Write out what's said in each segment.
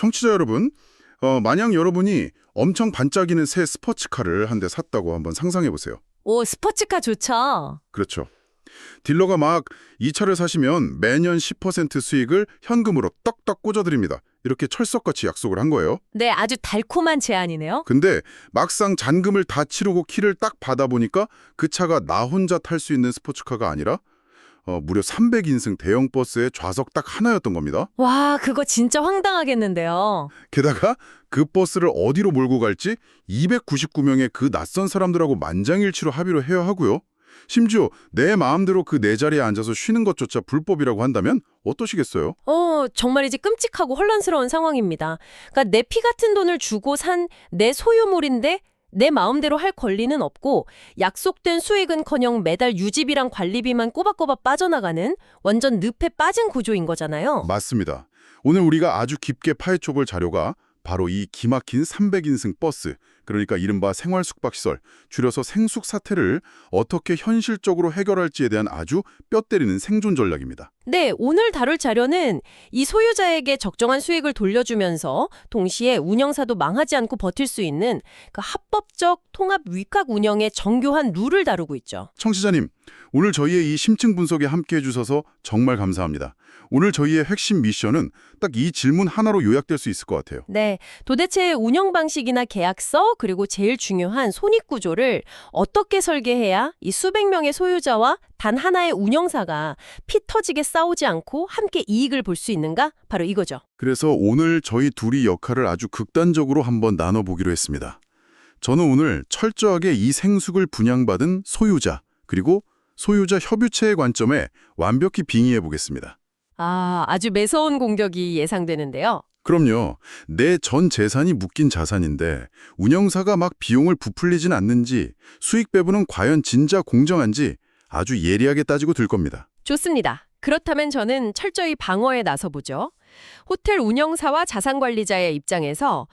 청취자 여러분, 만약 여러분이 엄청 반짝이는 새 스포츠카를 한 대 샀다고 한번 상상해 보세요. 오, 스포츠카 좋죠. 그렇죠. 딜러가 막 이 차를 사시면 매년 10% 수익을 현금으로 떡떡 꽂아드립니다. 이렇게 철석같이 약속을 한 거예요. 네, 아주 달콤한 제안이네요. 근데 막상 잔금을 다 치르고 키를 딱 받아보니까 그 차가 나 혼자 탈 수 있는 스포츠카가 아니라 무려 300인승 대형 버스에 좌석 딱 하나였던 겁니다. 와, 그거 진짜 황당하겠는데요. 게다가 그 버스를 어디로 몰고 갈지 299명의 그 낯선 사람들하고 만장일치로 합의를 해야 하고요. 심지어 내 마음대로 그 내 자리에 앉아서 쉬는 것조차 불법이라고 한다면 어떠시겠어요? 정말이지 끔찍하고 혼란스러운 상황입니다. 그러니까 내 피 같은 돈을 주고 산 내 소유물인데 내 마음대로 할 권리는 없고 약속된 수익은커녕 매달 유지비랑 관리비만 꼬박꼬박 빠져나가는 완전 늪에 빠진 구조인 거잖아요. 맞습니다. 오늘 우리가 아주 깊게 파헤쳐볼 자료가 바로 이 기막힌 300인승 버스, 그러니까 이른바 생활 숙박시설, 줄여서 생숙 사태를 어떻게 현실적으로 해결할지에 대한 아주 뼈 때리는 생존 전략입니다. 네, 오늘 다룰 자료는 이 소유자에게 적정한 수익을 돌려주면서 동시에 운영사도 망하지 않고 버틸 수 있는 그 합법적 통합 위탁 운영의 정교한 룰을 다루고 있죠. 청취자님, 오늘 저희의 이 심층 분석에 함께해 주셔서 정말 감사합니다. 오늘 저희의 핵심 미션은 딱 이 질문 하나로 요약될 수 있을 것 같아요. 네, 도대체 운영 방식이나 계약서 그리고 제일 중요한 손익 구조를 어떻게 설계해야 이 수백 명의 소유자와 단 하나의 운영사가 피 터지게 싸우지 않고 함께 이익을 볼 수 있는가? 바로 이거죠. 그래서 오늘 저희 둘이 역할을 아주 극단적으로 한번 나눠보기로 했습니다. 저는 오늘 철저하게 이 생숙을 분양받은 소유자, 그리고 소유자 협의체의 관점에 완벽히 빙의해 보겠습니다. 아주 매서운 공격이 예상되는데요. 그럼요. 내 전 재산이 묶인 자산인데 운영사가 막 비용을 부풀리진 않는지, 수익 배분은 과연 진짜 공정한지 아주 예리하게 따지고 들 겁니다. 좋습니다. 그렇다면 저는 철저히 방어에 나서보죠. 호텔 운영사와 자산관리자의 입장에서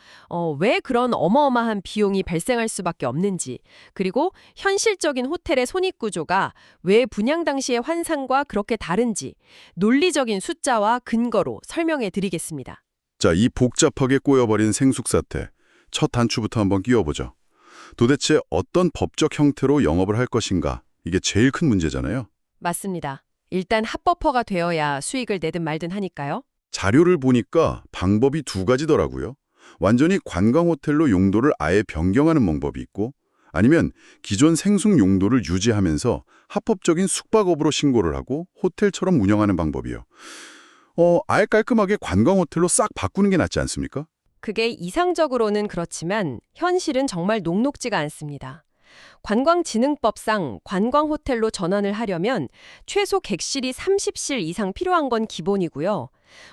왜 그런 어마어마한 비용이 발생할 수밖에 없는지, 그리고 현실적인 호텔의 손익구조가 왜 분양 당시의 환상과 그렇게 다른지 논리적인 숫자와 근거로 설명해 드리겠습니다. 자, 이 복잡하게 꼬여버린 생숙 사태, 첫 단추부터 한번 끼워보죠. 도대체 어떤 법적 형태로 영업을 할 것인가? 이게 제일 큰 문제잖아요. 맞습니다. 일단 합법화가 되어야 수익을 내든 말든 하니까요. 자료를 보니까 방법이 두 가지더라고요. 완전히 관광호텔로 용도를 아예 변경하는 방법이 있고, 아니면 기존 생숙 용도를 유지하면서 합법적인 숙박업으로 신고를 하고 호텔처럼 운영하는 방법이요. 아예 깔끔하게 관광호텔로 싹 바꾸는 게 낫지 않습니까? 그게 이상적으로는 그렇지만 현실은 정말 녹록지가 않습니다. 관광진흥법상 관광호텔로 전환을 하려면 최소 객실이 30실 이상 필요한 건 기본이고요.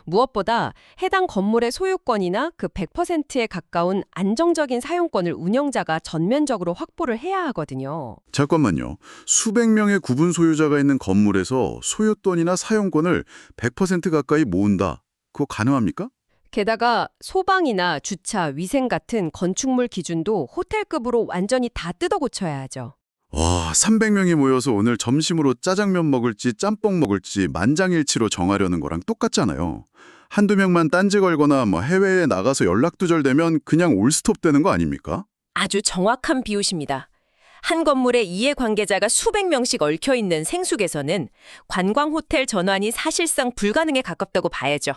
무엇보다 해당 건물의 소유권이나 그 100%에 가까운 안정적인 사용권을 운영자가 전면적으로 확보를 해야 하거든요. 잠깐만요. 수백 명의 구분 소유자가 있는 건물에서 소유권이나 사용권을 100% 가까이 모은다. 그거 가능합니까? 게다가 소방이나 주차, 위생 같은 건축물 기준도 호텔급으로 완전히 다 뜯어 고쳐야 하죠. 와, 300명이 모여서 오늘 점심으로 짜장면 먹을지 짬뽕 먹을지 만장일치로 정하려는 거랑 똑같잖아요. 한두 명만 딴지 걸거나 해외에 나가서 연락두절되면 그냥 올스톱 되는 거 아닙니까? 아주 정확한 비유십니다. 한 건물에 이해관계자가 수백 명씩 얽혀있는 생숙에서는 관광호텔 전환이 사실상 불가능에 가깝다고 봐야죠.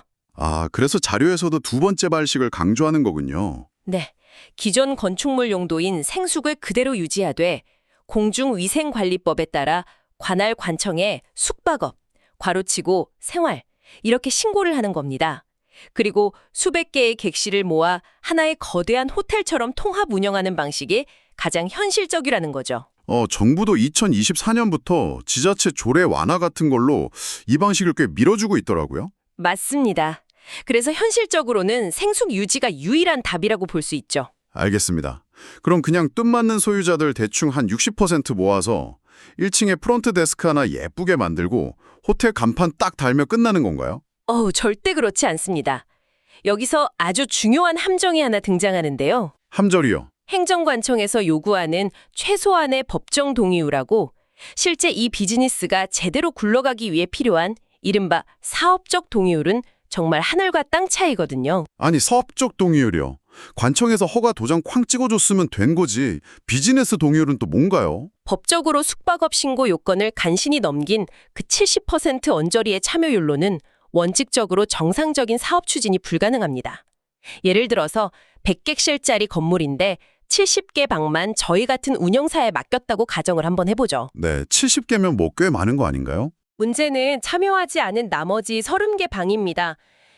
그래서 자료에서도 두 번째 발식을 강조하는 거군요. 네, 기존 건축물 용도인 생숙을 그대로 유지하되 공중위생관리법에 따라 관할 관청에 숙박업, 괄호치고 생활 이렇게 신고를 하는 겁니다. 그리고 수백 개의 객실을 모아 하나의 거대한 호텔처럼 통합 운영하는 방식이 가장 현실적이라는 거죠. 정부도 2024년부터 지자체 조례 완화 같은 걸로 이 방식을 꽤 밀어주고 있더라고요. 맞습니다. 그래서 현실적으로는 생숙 유지가 유일한 답이라고 볼 수 있죠. 알겠습니다. 그럼 그냥 뜻맞는 소유자들 대충 한 60% 모아서 1층에 프론트 데스크 하나 예쁘게 만들고 호텔 간판 딱 달면 끝나는 건가요? 절대 그렇지 않습니다. 여기서 아주 중요한 함정이 하나 등장하는데요. 함절이요. 행정관청에서 요구하는 최소한의 법정 동의유라고 실제 이 비즈니스가 제대로 굴러가기 위해 필요한 이른바 사업적 동의율은 정말 하늘과 땅 차이거든요. 아니, 사업적 동의율이요. 관청에서 허가 도장 쾅 찍어줬으면 된 거지. 비즈니스 동의율은 또 뭔가요? 법적으로 숙박업 신고 요건을 간신히 넘긴 그 70% 언저리의 참여율로는 원칙적으로 정상적인 사업 추진이 불가능합니다. 예를 들어서 100객실짜리 건물인데 70개 방만 저희 같은 운영사에 맡겼다고 가정을 한번 해보죠. 네, 70개면 뭐 꽤 많은 거 아닌가요? 문제는 참여하지 않은 나머지 30개 방입니다.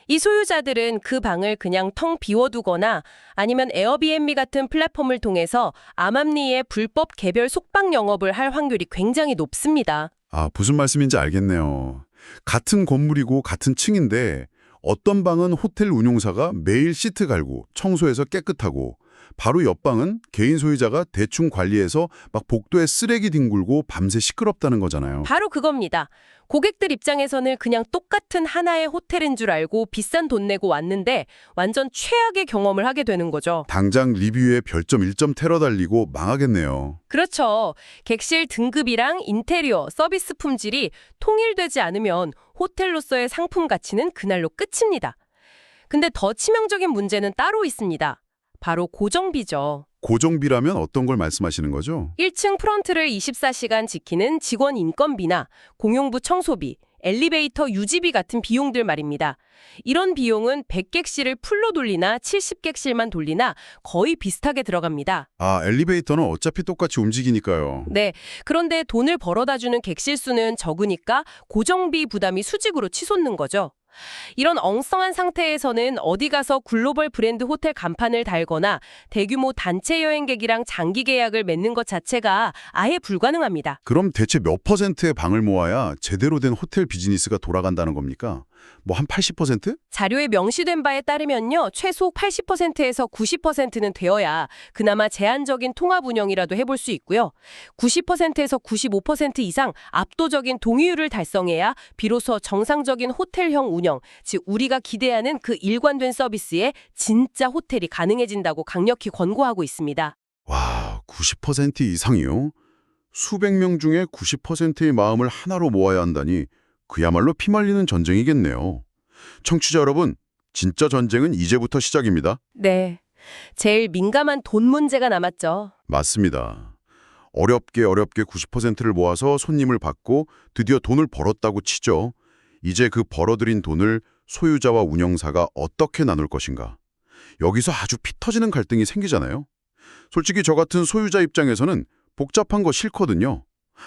이 소유자들은 그 방을 그냥 텅 비워두거나 아니면 에어비앤비 같은 플랫폼을 통해서 암암리에 불법 개별 숙박 영업을 할 확률이 굉장히 높습니다. 아, 무슨 말씀인지 알겠네요. 같은 건물이고 같은 층인데 어떤 방은 호텔 운용사가 매일 시트 갈고 청소해서 깨끗하고 바로 옆 방은 개인 소유자가 대충 관리해서 막 복도에 쓰레기 뒹굴고 밤새 시끄럽다는 거잖아요. 바로 그겁니다. 고객들 입장에서는 그냥 똑같은 하나의 호텔인 줄 알고 비싼 돈 내고 왔는데 완전 최악의 경험을 하게 되는 거죠. 당장 리뷰에 별점 1점 테러 달리고 망하겠네요. 그렇죠. 객실 등급이랑 인테리어, 서비스 품질이 통일되지 않으면 호텔로서의 상품 가치는 그날로 끝입니다. 근데 더 치명적인 문제는 따로 있습니다. 바로 고정비죠. 고정비라면 어떤 걸 말씀하시는 거죠? 1층 프런트를 24시간 지키는 직원 인건비나 공용부 청소비, 엘리베이터 유지비 같은 비용들 말입니다. 이런 비용은 100객실을 풀로 돌리나 70객실만 돌리나 거의 비슷하게 들어갑니다. 아, 엘리베이터는 어차피 똑같이 움직이니까요. 네, 그런데 돈을 벌어다 주는 객실 수는 적으니까 고정비 부담이 수직으로 치솟는 거죠. 이런 엉성한 상태에서는 어디 가서 글로벌 브랜드 호텔 간판을 달거나 대규모 단체 여행객이랑 장기 계약을 맺는 것 자체가 아예 불가능합니다. 그럼 대체 몇 퍼센트의 방을 모아야 제대로 된 호텔 비즈니스가 돌아간다는 겁니까? 뭐 한 80%? 자료에 명시된 바에 따르면요, 최소 80%에서 90%는 되어야 그나마 제한적인 통합 운영이라도 해볼 수 있고요. 90%에서 95% 이상 압도적인 동의율을 달성해야 비로소 정상적인 호텔형 운영, 즉 우리가 기대하는 그 일관된 서비스에 진짜 호텔이 가능해진다고 강력히 권고하고 있습니다. 와, 90% 이상이요? 수백 명 중에 90%의 마음을 하나로 모아야 한다니 그야말로 피말리는 전쟁이겠네요. 청취자 여러분, 진짜 전쟁은 이제부터 시작입니다. 네, 제일 민감한 돈 문제가 남았죠. 맞습니다. 어렵게 90%를 모아서 손님을 받고 드디어 돈을 벌었다고 치죠. 이제 그 벌어들인 돈을 소유자와 운영사가 어떻게 나눌 것인가. 여기서 아주 피 터지는 갈등이 생기잖아요. 솔직히 저 같은 소유자 입장에서는 복잡한 거 싫거든요.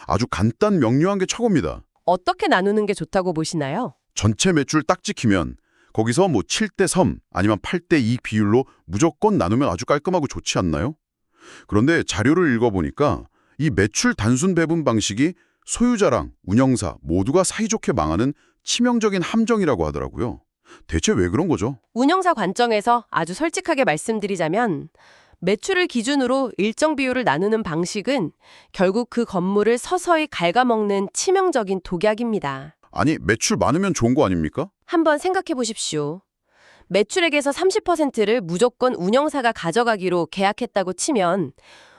아주 간단 명료한 게 최고입니다. 어떻게 나누는 게 좋다고 보시나요? 전체 매출 딱 지키면 거기서 뭐 7대 3 아니면 8대 2 비율로 무조건 나누면 아주 깔끔하고 좋지 않나요? 그런데 자료를 읽어보니까 이 매출 단순 배분 방식이 소유자랑 운영사 모두가 사이좋게 망하는 치명적인 함정이라고 하더라고요. 대체 왜 그런 거죠? 운영사 관점에서 아주 솔직하게 말씀드리자면 매출을 기준으로 일정 비율을 나누는 방식은 결국 그 건물을 서서히 갉아먹는 치명적인 독약입니다. 아니, 매출 많으면 좋은 거 아닙니까? 한번 생각해 보십시오. 매출액에서 30%를 무조건 운영사가 가져가기로 계약했다고 치면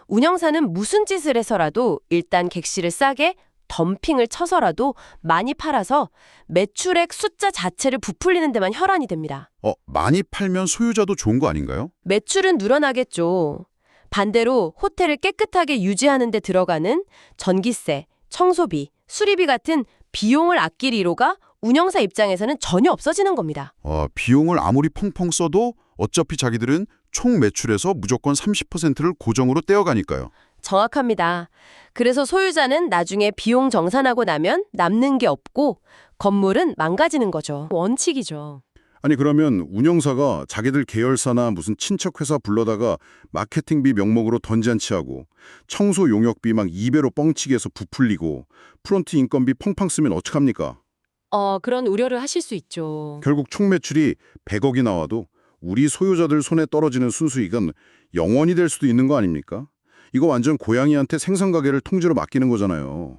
운영사는 무슨 짓을 해서라도 일단 객실을 싸게 덤핑을 쳐서라도 많이 팔아서 매출액 숫자 자체를 부풀리는 데만 혈안이 됩니다. 많이 팔면 소유자도 좋은 거 아닌가요? 매출은 늘어나겠죠. 반대로 호텔을 깨끗하게 유지하는 데 들어가는 전기세, 청소비, 수리비 같은 비용을 아낄 이유가 운영사 입장에서는 전혀 없어지는 겁니다. 비용을 아무리 펑펑 써도 어차피 자기들은 총 매출에서 무조건 30%를 고정으로 떼어가니까요. 정확합니다. 그래서 소유자는 나중에 비용 정산하고 나면 남는 게 없고 건물은 망가지는 거죠. 원칙이죠. 아니 그러면 운영사가 자기들 계열사나 무슨 친척회사 불러다가 마케팅비 명목으로 던지안치하고 청소 용역비 막 2배로 뻥치기 해서 부풀리고 프론트 인건비 펑팡 쓰면 어떡합니까? 그런 우려를 하실 수 있죠. 결국 총 매출이 100억이 나와도 우리 소유자들 손에 떨어지는 순수익은 0원이 될 수도 있는 거 아닙니까? 이거 완전 고양이한테 생선가게를 통째로 맡기는 거잖아요.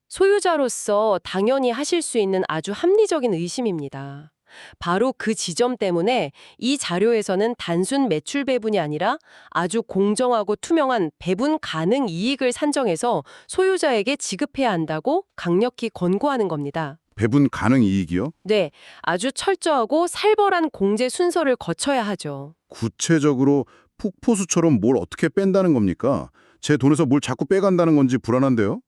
소유자로서 당연히 하실 수 있는 아주 합리적인 의심입니다. 바로 그 지점 때문에 이 자료에서는 단순 매출 배분이 아니라 아주 공정하고 투명한 배분 가능 이익을 산정해서 소유자에게 지급해야 한다고 강력히 권고하는 겁니다. 배분 가능 이익이요? 네, 아주 철저하고 살벌한 공제 순서를 거쳐야 하죠. 구체적으로 폭포수처럼 뭘 어떻게 뺀다는 겁니까? 제 돈에서 뭘 자꾸 빼간다는 건지 불안한데요?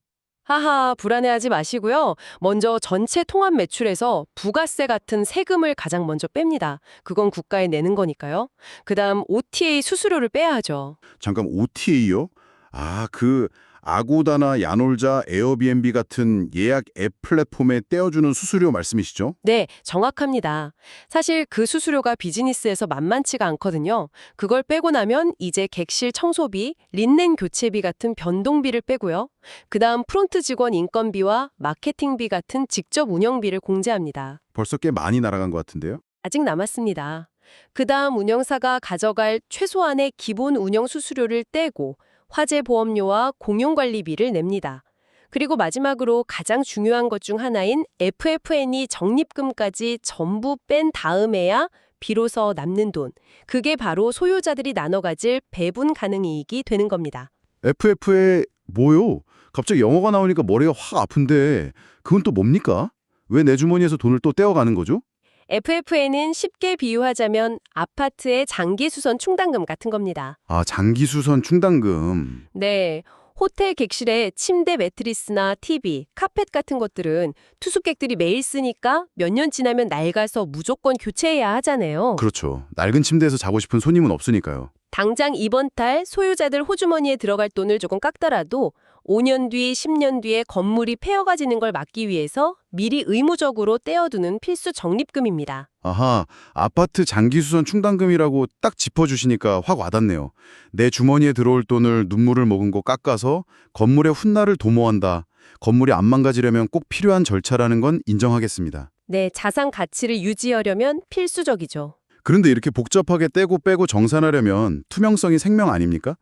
하하, 불안해하지 마시고요. 먼저 전체 통합 매출에서 부가세 같은 세금을 가장 먼저 뺍니다. 그건 국가에 내는 거니까요. 그다음 OTA 수수료를 빼야 하죠. 잠깐 OTA요? 아, 그 아고다나 야놀자, 에어비앤비 같은 예약 앱 플랫폼에 떼어주는 수수료 말씀이시죠? 네, 정확합니다. 사실 그 수수료가 비즈니스에서 만만치가 않거든요. 그걸 빼고 나면 이제 객실 청소비, 린넨 교체비 같은 변동비를 빼고요. 그다음 프론트 직원 인건비와 마케팅비 같은 직접 운영비를 공제합니다. 벌써 꽤 많이 날아간 것 같은데요? 아직 남았습니다. 그다음 운영사가 가져갈 최소한의 기본 운영 수수료를 떼고 화재 보험료와 공용관리비를 냅니다. 그리고 마지막으로 가장 중요한 것 중 하나인 FF&E 적립금까지 전부 뺀 다음에야 비로소 남는 돈, 그게 바로 소유자들이 나눠 가질 배분 가능 이익이 되는 겁니다. FF에 뭐요? 갑자기 영어가 나오니까 머리가 확 아픈데 그건 또 뭡니까? 왜 내 주머니에서 돈을 또 떼어가는 거죠? FF에는 쉽게 비유하자면 아파트의 장기수선 충당금 같은 겁니다. 아, 장기수선 충당금. 네, 호텔 객실에 침대 매트리스나 TV, 카펫 같은 것들은 투숙객들이 매일 쓰니까 몇 년 지나면 낡아서 무조건 교체해야 하잖아요. 그렇죠. 낡은 침대에서 자고 싶은 손님은 없으니까요. 당장 이번 달 소유자들 호주머니에 들어갈 돈을 조금 깎더라도 5년 뒤, 10년 뒤에 건물이 폐허가 지는 걸 막기 위해서 미리 의무적으로 떼어두는 필수 적립금입니다. 아하, 아파트 장기수선 충당금이라고 딱 짚어주시니까 확 와닿네요. 내 주머니에 들어올 돈을 눈물을 머금고 깎아서 건물의 훗날을 도모한다. 건물이 안 망가지려면 꼭 필요한 절차라는 건 인정하겠습니다. 네, 자산 가치를 유지하려면 필수적이죠. 그런데 이렇게 복잡하게 떼고 빼고 정산하려면 투명성이 생명 아닙니까?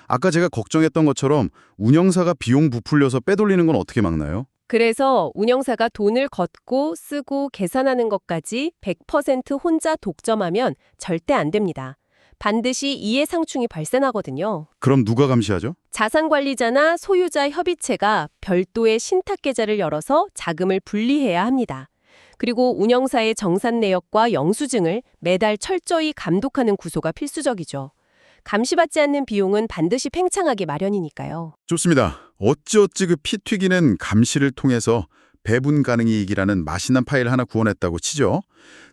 아까 제가 걱정했던 것처럼 운영사가 비용 부풀려서 빼돌리는 건 어떻게 막나요? 그래서 운영사가 돈을 걷고 쓰고 계산하는 것까지 100% 혼자 독점하면 절대 안 됩니다. 반드시 이해상충이 발생하거든요. 그럼 누가 감시하죠? 자산관리자나 소유자 협의체가 별도의 신탁 계좌를 열어서 자금을 분리해야 합니다. 그리고 운영사의 정산 내역과 영수증을 매달 철저히 감독하는 구조가 필수적이죠. 감시받지 않는 비용은 반드시 팽창하기 마련이니까요. 좋습니다. 어찌어찌 그 피 튀기는 감시를 통해서 배분 가능 이익이라는 맛있는 파일 하나 구원했다고 치죠.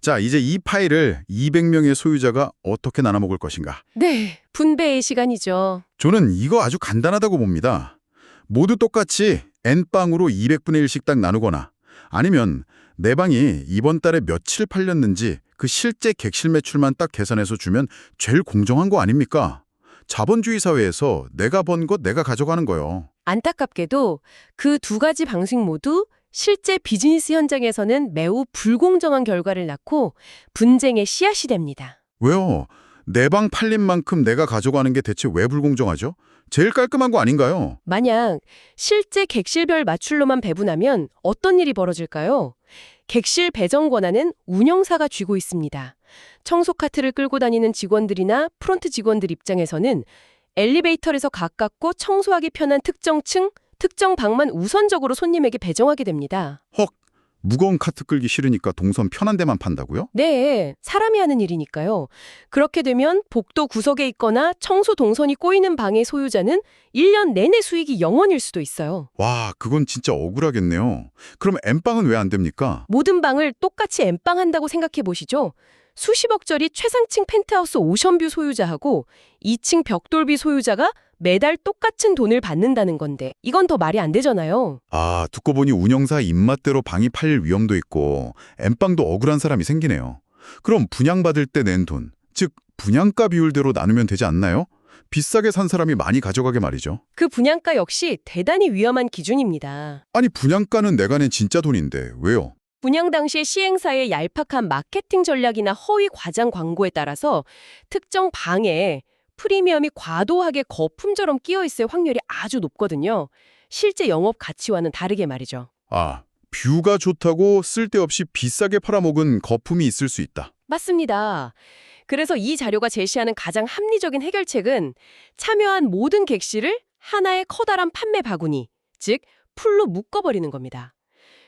자, 이제 이 파일을 200명의 소유자가 어떻게 나눠 먹을 것인가? 네, 분배의 시간이죠. 저는 이거 아주 간단하다고 봅니다. 모두 똑같이 N빵으로 200분의 1씩 딱 나누거나 아니면 내 방이 이번 달에 며칠 팔렸는지 그 실제 객실 매출만 딱 계산해서 주면 제일 공정한 거 아닙니까? 자본주의 사회에서 내가 번 것 내가 가져가는 거요. 안타깝게도 그 두 가지 방식 모두 실제 비즈니스 현장에서는 매우 불공정한 결과를 낳고 분쟁의 씨앗이 됩니다. 왜요? 내 방 팔린 만큼 내가 가져가는 게 대체 왜 불공정하죠? 제일 깔끔한 거 아닌가요? 만약 실제 객실별 마출로만 배분하면 어떤 일이 벌어질까요? 객실 배정 권한은 운영사가 쥐고 있습니다. 청소 카트를 끌고 다니는 직원들이나 프론트 직원들 입장에서는 엘리베이터에서 가깝고 청소하기 편한 특정 층, 특정 방만 우선적으로 손님에게 배정하게 됩니다. 헉, 무거운 카트 끌기 싫으니까 동선 편한 데만 판다고요? 네, 사람이 하는 일이니까요. 그렇게 되면 복도 구석에 있거나 청소 동선이 꼬이는 방의 소유자는 1년 내내 수익이 0원일 수도 있어요. 와, 그건 진짜 억울하겠네요. 그럼 N빵은 왜 안 됩니까? 모든 방을 똑같이 엠빵한다고 생각해 보시죠. 수십억짜리 최상층 펜트하우스 오션뷰 소유자하고 2층 벽돌비 소유자가 매달 똑같은 돈을 받는다는 건데 이건 더 말이 안 되잖아요. 아, 듣고 보니 운영사 입맛대로 방이 팔릴 위험도 있고 N빵도 억울한 사람이 생기네요. 그럼 분양받을 때 낸 돈, 즉 분양가 비율대로 나누면 되지 않나요? 비싸게 산 사람이 많이 가져가게 말이죠. 그 분양가 역시 대단히 위험한 기준입니다. 아니, 분양가는 내가 낸 진짜 돈인데 왜요? 분양 당시 시행사의 얄팍한 마케팅 전략이나 허위 과장 광고에 따라서 특정 방에 프리미엄이 과도하게 거품처럼 끼어 있을 확률이 아주 높거든요. 실제 영업 가치와는 다르게 말이죠. 아, 뷰가 좋다고 쓸데없이 비싸게 팔아먹은 거품이 있을 수 있다. 맞습니다. 그래서 이 자료가 제시하는 가장 합리적인 해결책은 참여한 모든 객실을 하나의 커다란 판매 바구니, 즉 풀로 묶어버리는 겁니다.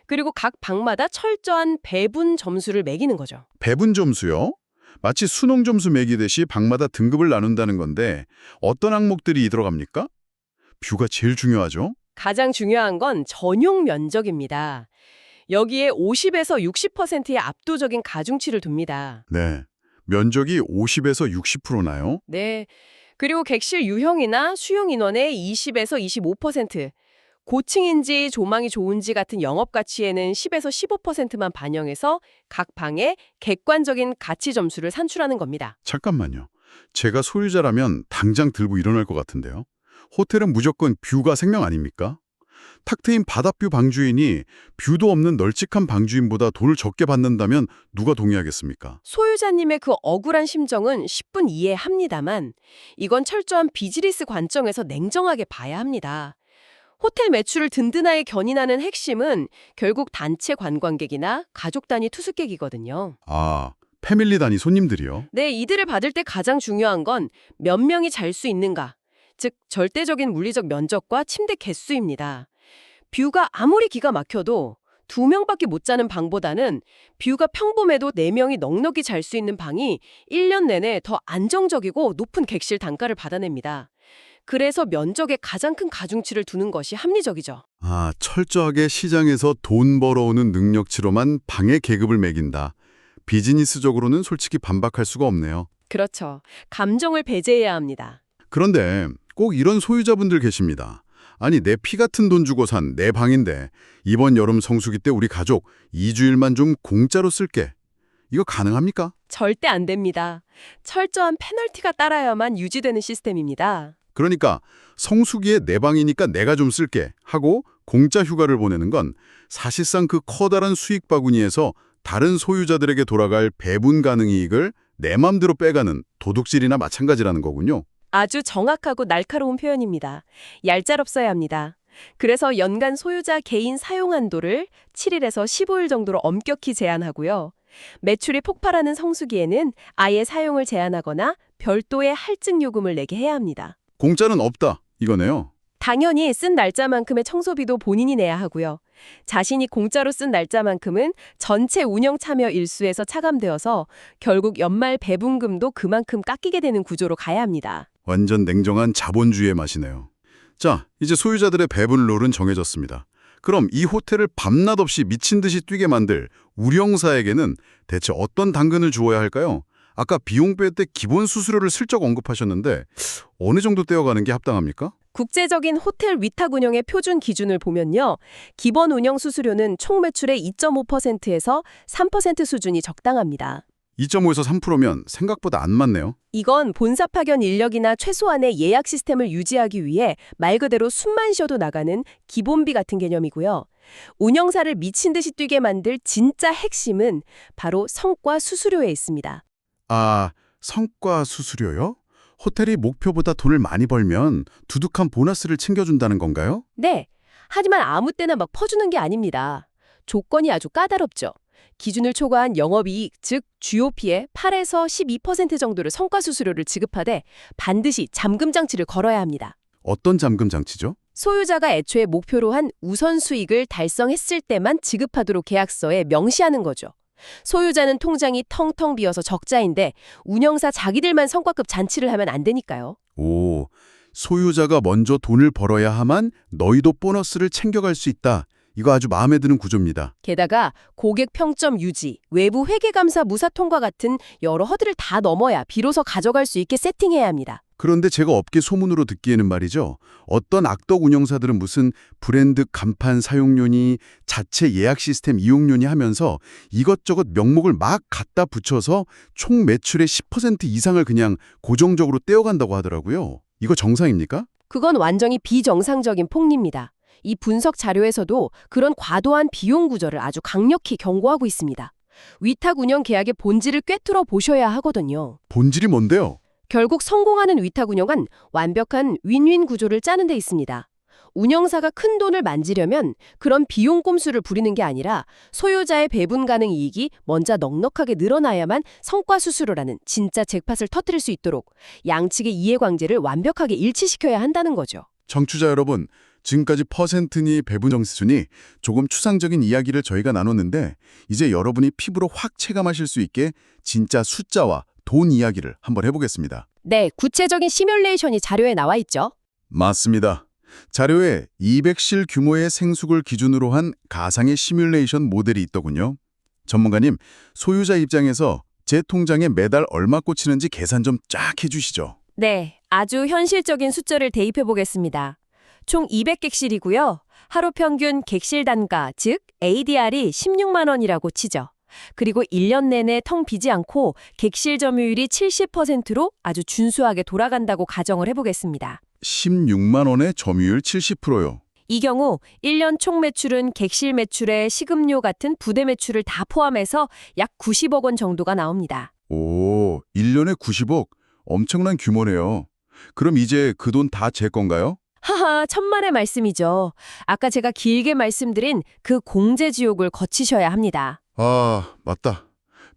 그리고 각 방마다 철저한 배분 점수를 매기는 거죠. 배분 점수요? 마치 수능 점수 매기듯이 방마다 등급을 나눈다는 건데 어떤 항목들이 들어갑니까? 뷰가 제일 중요하죠? 가장 중요한 건 전용 면적입니다. 여기에 50에서 60%의 압도적인 가중치를 둡니다. 네. 면적이 50에서 60%나요? 네. 그리고 객실 유형이나 수용 인원의 20에서 25%, 고층인지 조망이 좋은지 같은 영업 가치에는 10에서 15%만 반영해서 각 방에 객관적인 가치 점수를 산출하는 겁니다. 잠깐만요. 제가 소유자라면 당장 들고 일어날 것 같은데요. 호텔은 무조건 뷰가 생명 아닙니까? 탁 트인 바닷뷰 방주인이 뷰도 없는 널찍한 방주인보다 돈을 적게 받는다면 누가 동의하겠습니까? 소유자님의 그 억울한 심정은 10분 이해합니다만 이건 철저한 비즈니스 관점에서 냉정하게 봐야 합니다. 호텔 매출을 든든하게 견인하는 핵심은 결국 단체 관광객이나 가족 단위 투숙객이거든요. 아, 패밀리 단위 손님들이요? 네, 이들을 받을 때 가장 중요한 건 몇 명이 잘 수 있는가, 즉 절대적인 물리적 면적과 침대 개수입니다. 뷰가 아무리 기가 막혀도 2명밖에 못 자는 방보다는 뷰가 평범해도 4명이 넉넉히 잘 수 있는 방이 1년 내내 더 안정적이고 높은 객실 단가를 받아냅니다. 그래서 면적에 가장 큰 가중치를 두는 것이 합리적이죠. 아, 철저하게 시장에서 돈 벌어오는 능력치로만 방의 계급을 매긴다. 비즈니스적으로는 솔직히 반박할 수가 없네요. 그렇죠. 감정을 배제해야 합니다. 그런데 꼭 이런 소유자분들 계십니다. 아니, 내 피 같은 돈 주고 산 내 방인데 이번 여름 성수기 때 우리 가족 2주일만 좀 공짜로 쓸게. 이거 가능합니까? 절대 안 됩니다. 철저한 페널티가 따라야만 유지되는 시스템입니다. 그러니까 성수기에 내 방이니까 내가 좀 쓸게 하고 공짜 휴가를 보내는 건 사실상 그 커다란 수익 바구니에서 다른 소유자들에게 돌아갈 배분 가능 이익을 내 맘대로 빼가는 도둑질이나 마찬가지라는 거군요. 아주 정확하고 날카로운 표현입니다. 얄짤없어야 합니다. 그래서 연간 소유자 개인 사용 한도를 7일에서 15일 정도로 엄격히 제한하고요. 매출이 폭발하는 성수기에는 아예 사용을 제한하거나 별도의 할증 요금을 내게 해야 합니다. 공짜는 없다 이거네요. 당연히 쓴 날짜만큼의 청소비도 본인이 내야 하고요. 자신이 공짜로 쓴 날짜만큼은 전체 운영 참여 일수에서 차감되어서 결국 연말 배분금도 그만큼 깎이게 되는 구조로 가야 합니다. 완전 냉정한 자본주의의 맛이네요. 자, 이제 소유자들의 배분 룰은 정해졌습니다. 그럼 이 호텔을 밤낮 없이 미친 듯이 뛰게 만들 운영사에게는 대체 어떤 당근을 주어야 할까요? 아까 비용 뺄 때 기본 수수료를 슬쩍 언급하셨는데 어느 정도 떼어가는 게 합당합니까? 국제적인 호텔 위탁 운영의 표준 기준을 보면요. 기본 운영 수수료는 총 매출의 2.5%에서 3% 수준이 적당합니다. 2.5에서 3%면 생각보다 안 맞네요. 이건 본사 파견 인력이나 최소한의 예약 시스템을 유지하기 위해 말 그대로 숨만 쉬어도 나가는 기본비 같은 개념이고요. 운영사를 미친 듯이 뛰게 만들 진짜 핵심은 바로 성과 수수료에 있습니다. 아, 성과 수수료요? 호텔이 목표보다 돈을 많이 벌면 두둑한 보너스를 챙겨준다는 건가요? 네. 하지만 아무 때나 막 퍼주는 게 아닙니다. 조건이 아주 까다롭죠. 기준을 초과한 영업이익, 즉 GOP의 8에서 12% 정도를 성과 수수료를 지급하되 반드시 잠금 장치를 걸어야 합니다. 어떤 잠금 장치죠? 소유자가 애초에 목표로 한 우선 수익을 달성했을 때만 지급하도록 계약서에 명시하는 거죠. 소유자는 통장이 텅텅 비어서 적자인데 운영사 자기들만 성과급 잔치를 하면 안 되니까요. 오, 소유자가 먼저 돈을 벌어야 하만 너희도 보너스를 챙겨갈 수 있다. 이거 아주 마음에 드는 구조입니다. 게다가 고객 평점 유지, 외부 회계감사 무사 통과 같은 여러 허들을 다 넘어야 비로소 가져갈 수 있게 세팅해야 합니다. 그런데 제가 업계 소문으로 듣기에는 말이죠. 어떤 악덕 운영사들은 무슨 브랜드 간판 사용료니 자체 예약 시스템 이용료니 하면서 이것저것 명목을 막 갖다 붙여서 총 매출의 10% 이상을 그냥 고정적으로 떼어간다고 하더라고요. 이거 정상입니까? 그건 완전히 비정상적인 폭리입니다. 이 분석 자료에서도 그런 과도한 비용 구조를 아주 강력히 경고하고 있습니다. 위탁 운영 계약의 본질을 꿰뚫어 보셔야 하거든요. 본질이 뭔데요? 결국 성공하는 위탁 운영은 완벽한 윈윈 구조를 짜는 데 있습니다. 운영사가 큰 돈을 만지려면 그런 비용 꼼수를 부리는 게 아니라 소유자의 배분 가능 이익이 먼저 넉넉하게 늘어나야만 성과 수수료라는 진짜 잭팟을 터뜨릴 수 있도록 양측의 이해관계를 완벽하게 일치시켜야 한다는 거죠. 청취자 여러분, 지금까지 퍼센트니 배분 정수니 조금 추상적인 이야기를 저희가 나눴는데 이제 여러분이 피부로 확 체감하실 수 있게 진짜 숫자와 돈 이야기를 한번 해보겠습니다. 네, 구체적인 시뮬레이션이 자료에 나와 있죠. 맞습니다. 자료에 200실 규모의 생숙을 기준으로 한 가상의 시뮬레이션 모델이 있더군요. 전문가님, 소유자 입장에서 제 통장에 매달 얼마 꽂히는지 계산 좀 쫙 해주시죠. 네, 아주 현실적인 숫자를 대입해 보겠습니다. 총 200객실이고요. 하루 평균 객실 단가, 즉 ADR이 16만 원이라고 치죠. 그리고 1년 내내 텅 비지 않고 객실 점유율이 70%로 아주 준수하게 돌아간다고 가정을 해보겠습니다. 16만 원의 점유율 70%요. 이 경우 1년 총 매출은 객실 매출에 식음료 같은 부대 매출을 다 포함해서 약 90억 원 정도가 나옵니다. 오, 1년에 90억? 엄청난 규모네요. 그럼 이제 그 돈 다 제 건가요? 하하, 천만의 말씀이죠. 아까 제가 길게 말씀드린 그 공제 지옥을 거치셔야 합니다. 아, 맞다.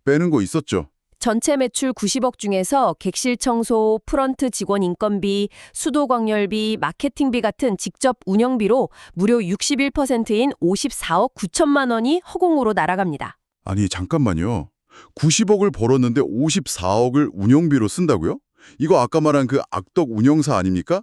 빼는 거 있었죠. 전체 매출 90억 중에서 객실 청소, 프런트 직원 인건비, 수도 광열비, 마케팅비 같은 직접 운영비로 무려 61%인 54억 9천만 원이 허공으로 날아갑니다. 아니, 잠깐만요. 90억을 벌었는데 54억을 운영비로 쓴다고요? 이거 아까 말한 그 악덕 운영사 아닙니까?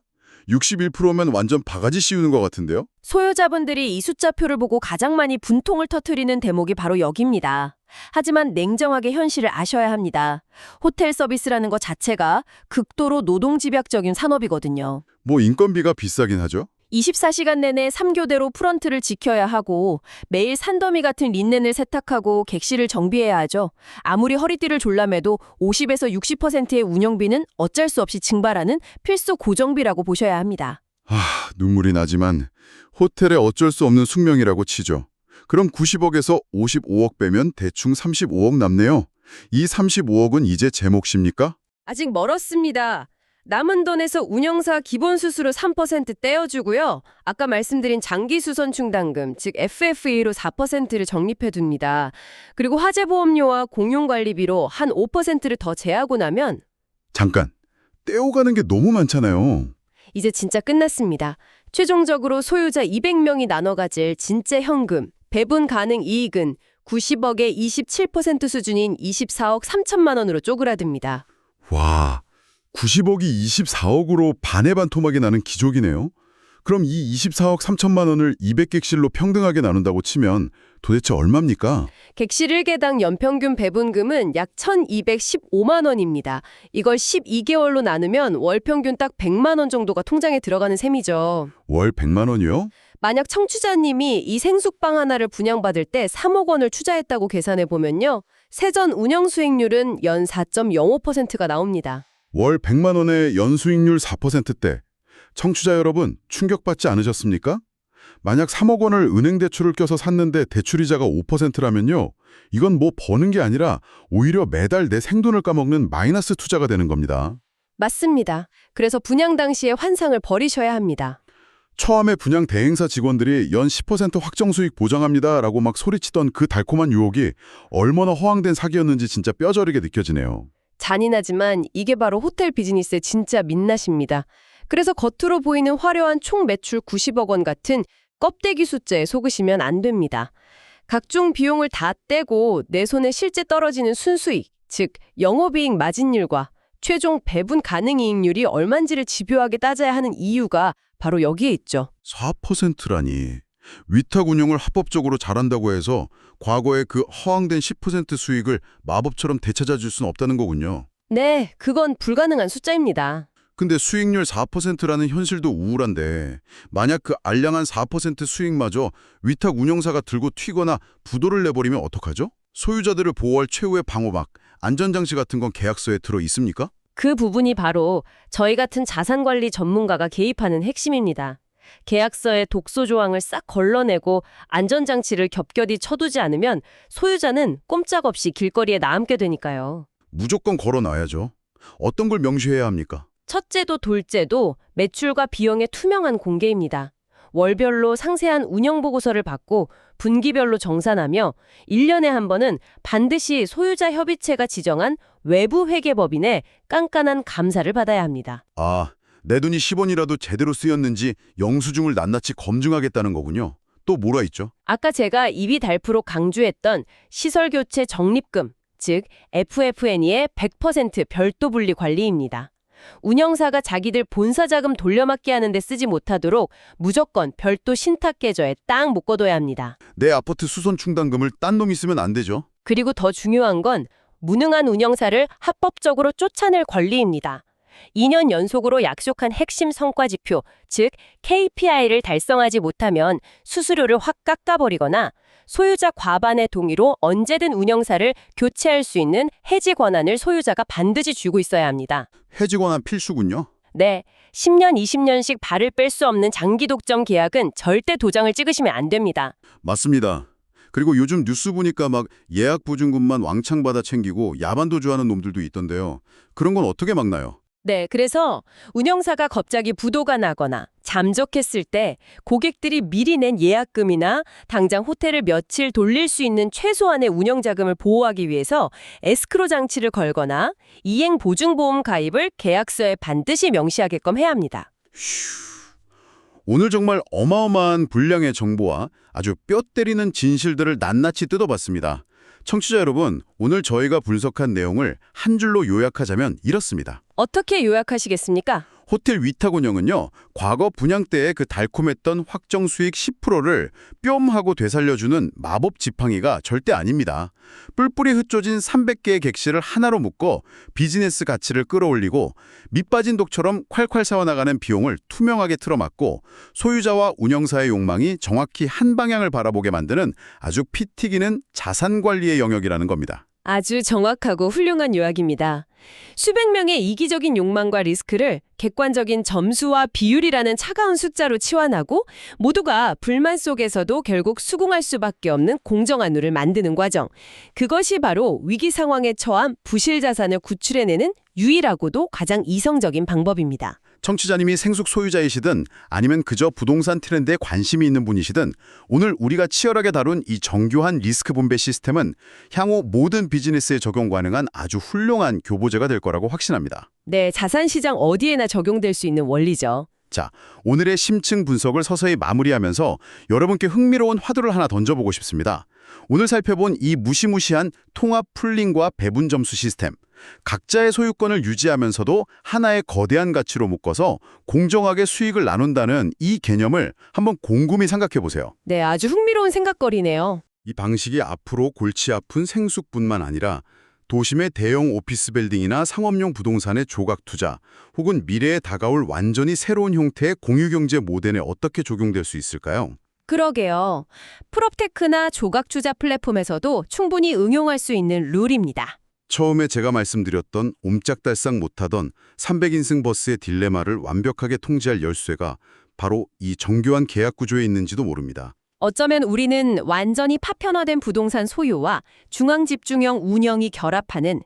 61%면 완전 바가지 씌우는 것 같은데요? 소유자분들이 이 숫자표를 보고 가장 많이 분통을 터뜨리는 대목이 바로 여기입니다. 하지만 냉정하게 현실을 아셔야 합니다. 호텔 서비스라는 것 자체가 극도로 노동집약적인 산업이거든요. 뭐 인건비가 비싸긴 하죠. 24시간 내내 3교대로 프런트를 지켜야 하고 매일 산더미 같은 린넨을 세탁하고 객실을 정비해야 하죠. 아무리 허리띠를 졸라매도 50에서 60%의 운영비는 어쩔 수 없이 증발하는 필수 고정비라고 보셔야 합니다. 눈물이 나지만 호텔에 어쩔 수 없는 숙명이라고 치죠. 그럼 90억에서 55억 빼면 대충 35억 남네요. 이 35억은 이제 제 몫입니까? 아직 멀었습니다. 남은 돈에서 운영사 기본 수수료 3% 떼어주고요. 아까 말씀드린 장기수선 충당금, 즉 FFA로 4%를 적립해둡니다. 그리고 화재보험료와 공용관리비로 한 5%를 더 제하고 나면 잠깐, 떼어가는 게 너무 많잖아요. 이제 진짜 끝났습니다. 최종적으로 소유자 200명이 나눠 가질 진짜 현금, 배분 가능 이익은 90억의 27% 수준인 24억 3천만 원으로 쪼그라듭니다. 와, 90억이 24억으로 반의 반 토막이 나는 기적이네요. 그럼 이 24억 3천만 원을 200객실로 평등하게 나눈다고 치면 도대체 얼마입니까? 객실 1개당 연평균 배분금은 약 1,215만 원입니다. 이걸 12개월로 나누면 월 평균 딱 100만 원 정도가 통장에 들어가는 셈이죠. 월 100만 원이요? 만약 청취자님이 이 생숙방 하나를 분양받을 때 3억 원을 투자했다고 계산해 보면요. 세전 운영 수익률은 연 4.05%가 나옵니다. 월 100만 원의 연수익률 4%대. 청취자 여러분, 충격받지 않으셨습니까? 만약 3억 원을 은행 대출을 껴서 샀는데 대출이자가 5%라면요. 이건 뭐 버는 게 아니라 오히려 매달 내 생돈을 까먹는 마이너스 투자가 되는 겁니다. 맞습니다. 그래서 분양 당시에 환상을 버리셔야 합니다. 처음에 분양 대행사 직원들이 연 10% 확정 수익 보장합니다 라고 막 소리치던 그 달콤한 유혹이 얼마나 허황된 사기였는지 진짜 뼈저리게 느껴지네요. 잔인하지만 이게 바로 호텔 비즈니스의 진짜 민낯입니다. 그래서 겉으로 보이는 화려한 총 매출 90억 원 같은 껍데기 숫자에 속으시면 안 됩니다. 각종 비용을 다 떼고 내 손에 실제 떨어지는 순수익, 즉 영업이익 마진율과 최종 배분 가능 이익률이 얼만지를 집요하게 따져야 하는 이유가 바로 여기에 있죠. 4%라니. 위탁 운영을 합법적으로 잘한다고 해서 과거의 그 허황된 10% 수익을 마법처럼 되찾아줄 수는 없다는 거군요. 네, 그건 불가능한 숫자입니다. 근데 수익률 4%라는 현실도 우울한데 만약 그 알량한 4% 수익마저 위탁 운영사가 들고 튀거나 부도를 내버리면 어떡하죠? 소유자들을 보호할 최후의 방어막, 안전장치 같은 건 계약서에 들어 있습니까? 그 부분이 바로 저희 같은 자산관리 전문가가 개입하는 핵심입니다. 계약서에 독소 조항을 싹 걸러내고 안전장치를 겹겹이 쳐두지 않으면 소유자는 꼼짝없이 길거리에 나앉게 되니까요. 무조건 걸어놔야죠. 어떤 걸 명시해야 합니까? 첫째도 둘째도 매출과 비용의 투명한 공개입니다. 월별로 상세한 운영보고서를 받고 분기별로 정산하며 1년에 한 번은 반드시 소유자 협의체가 지정한 외부 회계법인의 깐깐한 감사를 받아야 합니다. 아, 내 돈이 10원이라도 제대로 쓰였는지 영수증을 낱낱이 검증하겠다는 거군요. 또 뭐라 있죠? 아까 제가 입이 닳도록 강조했던 시설교체 적립금, 즉 FF&E의 100% 별도 분리 관리입니다. 운영사가 자기들 본사 자금 돌려막기 하는데 쓰지 못하도록 무조건 별도 신탁 계좌에 딱 묶어둬야 합니다. 내 아파트 수선 충당금을 딴 놈이 쓰면 안 되죠. 그리고 더 중요한 건 무능한 운영사를 합법적으로 쫓아낼 권리입니다. 2년 연속으로 약속한 핵심 성과지표, 즉 KPI를 달성하지 못하면 수수료를 확 깎아버리거나 소유자 과반의 동의로 언제든 운영사를 교체할 수 있는 해지 권한을 소유자가 반드시 쥐고 있어야 합니다. 해지 권한 필수군요. 네, 10년, 20년씩 발을 뺄 수 없는 장기 독점 계약은 절대 도장을 찍으시면 안 됩니다. 맞습니다. 그리고 요즘 뉴스 보니까 막 예약 보증금만 왕창 받아 챙기고 야반도주하는 놈들도 있던데요. 그런 건 어떻게 막나요? 네, 그래서 운영사가 갑자기 부도가 나거나 잠적했을 때 고객들이 미리 낸 예약금이나 당장 호텔을 며칠 돌릴 수 있는 최소한의 운영자금을 보호하기 위해서 에스크로 장치를 걸거나 이행 보증보험 가입을 계약서에 반드시 명시하게끔 해야 합니다. 오늘 정말 어마어마한 분량의 정보와 아주 뼈 때리는 진실들을 낱낱이 뜯어봤습니다. 청취자 여러분, 오늘 저희가 분석한 내용을 한 줄로 요약하자면 이렇습니다. 어떻게 요약하시겠습니까? 호텔 위탁 운영은요, 과거 분양 때의 그 달콤했던 확정 수익 10%를 뿅 하고 되살려주는 마법 지팡이가 절대 아닙니다. 뿔뿔이 흩어진 300개의 객실을 하나로 묶어 비즈니스 가치를 끌어올리고 밑빠진 독처럼 콸콸 새어나가는 비용을 투명하게 틀어막고 소유자와 운영사의 욕망이 정확히 한 방향을 바라보게 만드는 아주 피 튀기는 자산 관리의 영역이라는 겁니다. 아주 정확하고 훌륭한 요약입니다. 수백 명의 이기적인 욕망과 리스크를 객관적인 점수와 비율이라는 차가운 숫자로 치환하고 모두가 불만 속에서도 결국 수긍할 수밖에 없는 공정한 룰을 만드는 과정. 그것이 바로 위기 상황에 처한 부실 자산을 구출해내는 유일하고도 가장 이성적인 방법입니다. 청취자님이 생숙 소유자이시든 아니면 그저 부동산 트렌드에 관심이 있는 분이시든 오늘 우리가 치열하게 다룬 이 정교한 리스크 분배 시스템은 향후 모든 비즈니스에 적용 가능한 아주 훌륭한 교보제가 될 거라고 확신합니다. 네, 자산시장 어디에나 적용될 수 있는 원리죠. 자, 오늘의 심층 분석을 서서히 마무리하면서 여러분께 흥미로운 화두를 하나 던져보고 싶습니다. 오늘 살펴본 이 무시무시한 통합 풀링과 배분 점수 시스템. 각자의 소유권을 유지하면서도 하나의 거대한 가치로 묶어서 공정하게 수익을 나눈다는 이 개념을 한번 곰곰이 생각해 보세요. 네, 아주 흥미로운 생각거리네요. 이 방식이 앞으로 골치 아픈 생숙뿐만 아니라 도심의 대형 오피스 빌딩이나 상업용 부동산의 조각 투자 혹은 미래에 다가올 완전히 새로운 형태의 공유경제 모델에 어떻게 적용될 수 있을까요? 그러게요. 프롭테크나 조각 투자 플랫폼에서도 충분히 응용할 수 있는 룰입니다. 처음에 제가 말씀드렸던 옴짝달싹 못하던 300인승 버스의 딜레마를 완벽하게 통제할 열쇠가 바로 이 정교한 계약 구조에 있는지도 모릅니다. 어쩌면 우리는 완전히 파편화된 부동산 소유와 중앙집중형 운영이 결합하는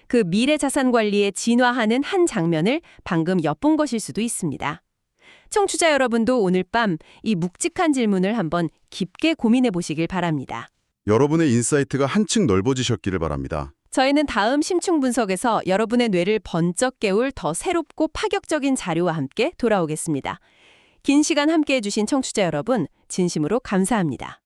그 미래 자산 관리에 진화하는 한 장면을 방금 엿본 것일 수도 있습니다. 청취자 여러분도 오늘 밤 이 묵직한 질문을 한번 깊게 고민해 보시길 바랍니다. 여러분의 인사이트가 한층 넓어지셨기를 바랍니다. 저희는 다음 심층 분석에서 여러분의 뇌를 번쩍 깨울 더 새롭고 파격적인 자료와 함께 돌아오겠습니다. 긴 시간 함께해 주신 청취자 여러분, 진심으로 감사합니다.